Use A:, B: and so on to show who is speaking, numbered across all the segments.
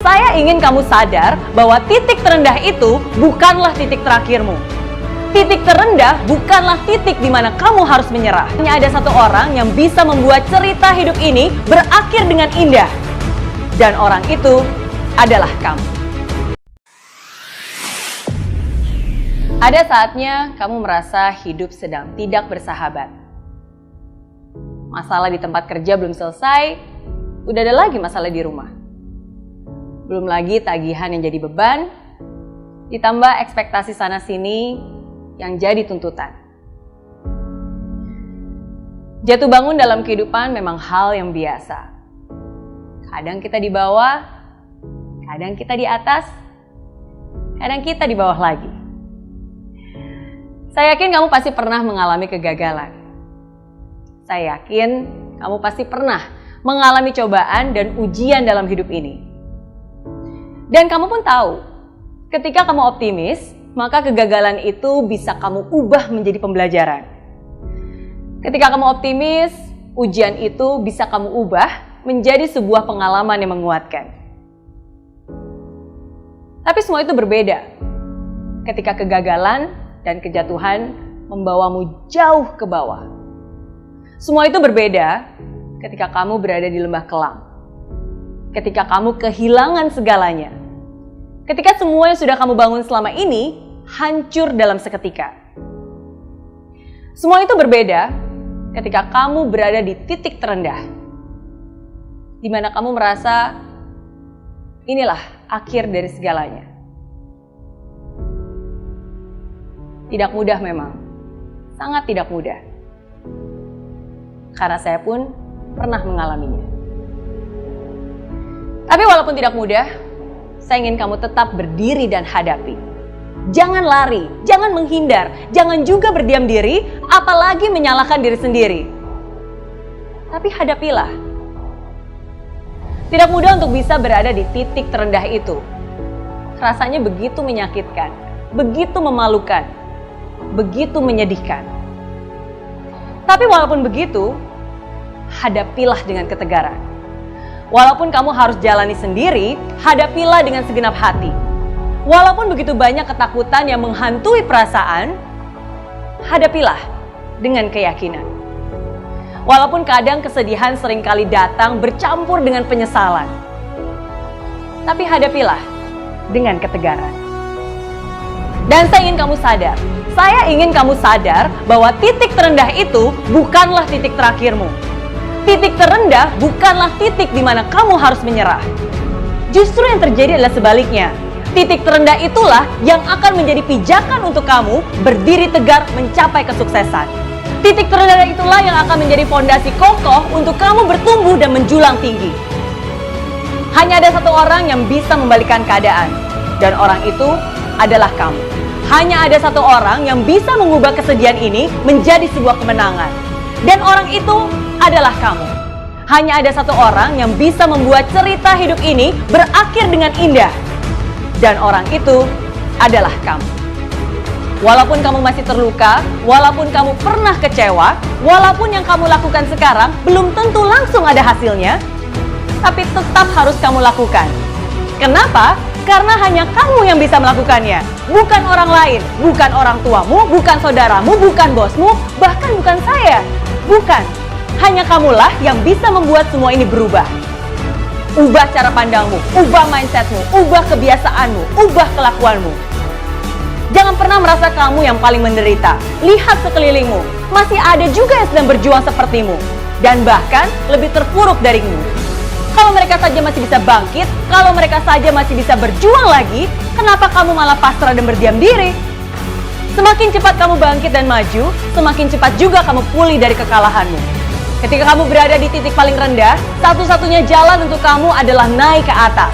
A: Saya ingin kamu sadar bahwa titik terendah itu bukanlah titik terakhirmu. Titik terendah bukanlah titik di mana kamu harus menyerah. Hanya ada satu orang yang bisa membuat cerita hidup ini berakhir dengan indah. Dan orang itu adalah kamu. Ada saatnya kamu merasa hidup sedang tidak bersahabat. Masalah di tempat kerja belum selesai, udah ada lagi masalah di rumah. Belum lagi tagihan yang jadi beban, ditambah ekspektasi sana-sini yang jadi tuntutan. Jatuh bangun dalam kehidupan memang hal yang biasa. Kadang kita di bawah, kadang kita di atas, kadang kita di bawah lagi. Saya yakin kamu pasti pernah mengalami kegagalan. Saya yakin kamu pasti pernah mengalami cobaan dan ujian dalam hidup ini. Dan kamu pun tahu, ketika kamu optimis, maka kegagalan itu bisa kamu ubah menjadi pembelajaran. Ketika kamu optimis, ujian itu bisa kamu ubah menjadi sebuah pengalaman yang menguatkan. Tapi semua itu berbeda ketika kegagalan dan kejatuhan membawamu jauh ke bawah. Semua itu berbeda ketika kamu berada di lembah kelam. Ketika kamu kehilangan segalanya. Ketika semua yang sudah kamu bangun selama ini hancur dalam seketika. Semua itu berbeda ketika kamu berada di titik terendah. Di mana kamu merasa inilah akhir dari segalanya. Tidak mudah memang, sangat tidak mudah. Karena saya pun pernah mengalaminya. Tapi walaupun tidak mudah, saya ingin kamu tetap berdiri dan hadapi. Jangan lari, jangan menghindar, jangan juga berdiam diri, apalagi menyalahkan diri sendiri. Tapi hadapilah. Tidak mudah untuk bisa berada di titik terendah itu. Rasanya begitu menyakitkan, begitu memalukan. Begitu menyedihkan. Tapi walaupun begitu, hadapilah dengan ketegaran. Walaupun kamu harus jalani sendiri, hadapilah dengan segenap hati. Walaupun begitu banyak ketakutan yang menghantui perasaan, hadapilah dengan keyakinan. Walaupun kadang kesedihan seringkali datang bercampur dengan penyesalan, tapi hadapilah dengan ketegaran. Dan saya ingin kamu sadar bahwa titik terendah itu bukanlah titik terakhirmu. Titik terendah bukanlah titik di mana kamu harus menyerah. Justru yang terjadi adalah sebaliknya. Titik terendah itulah yang akan menjadi pijakan untuk kamu berdiri tegar mencapai kesuksesan. Titik terendah itulah yang akan menjadi fondasi kokoh untuk kamu bertumbuh dan menjulang tinggi. Hanya ada satu orang yang bisa membalikkan keadaan, dan orang itu adalah kamu. Hanya ada satu orang yang bisa mengubah kesedihan ini menjadi sebuah kemenangan. Dan orang itu adalah kamu. Hanya ada satu orang yang bisa membuat cerita hidup ini berakhir dengan indah. Dan orang itu adalah kamu. Walaupun kamu masih terluka, walaupun kamu pernah kecewa, walaupun yang kamu lakukan sekarang belum tentu langsung ada hasilnya, tapi tetap harus kamu lakukan. Kenapa? Karena hanya kamu yang bisa melakukannya. Bukan orang lain, bukan orang tuamu, bukan saudaramu, bukan bosmu, bahkan bukan saya. Bukan. Hanya kamulah yang bisa membuat semua ini berubah. Ubah cara pandangmu, ubah mindsetmu, ubah kebiasaanmu, ubah kelakuanmu. Jangan pernah merasa kamu yang paling menderita. Lihat sekelilingmu, masih ada juga yang sedang berjuang sepertimu. Dan bahkan lebih terpuruk darimu. Kalau mereka saja masih bisa bangkit, kalau mereka saja masih bisa berjuang lagi, kenapa kamu malah pasrah dan berdiam diri? Semakin cepat kamu bangkit dan maju, semakin cepat juga kamu pulih dari kekalahanmu. Ketika kamu berada di titik paling rendah, satu-satunya jalan untuk kamu adalah naik ke atas.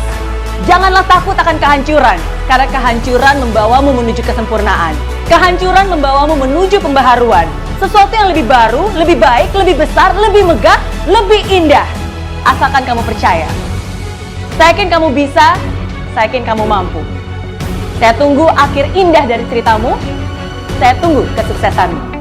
A: Janganlah takut akan kehancuran, karena kehancuran membawamu menuju kesempurnaan. Kehancuran membawamu menuju pembaharuan. Sesuatu yang lebih baru, lebih baik, lebih besar, lebih megah, lebih indah. Asalkan kamu percaya. Saya yakin kamu bisa, saya yakin kamu mampu. Saya tunggu akhir indah dari ceritamu. Saya tunggu kesuksesanmu.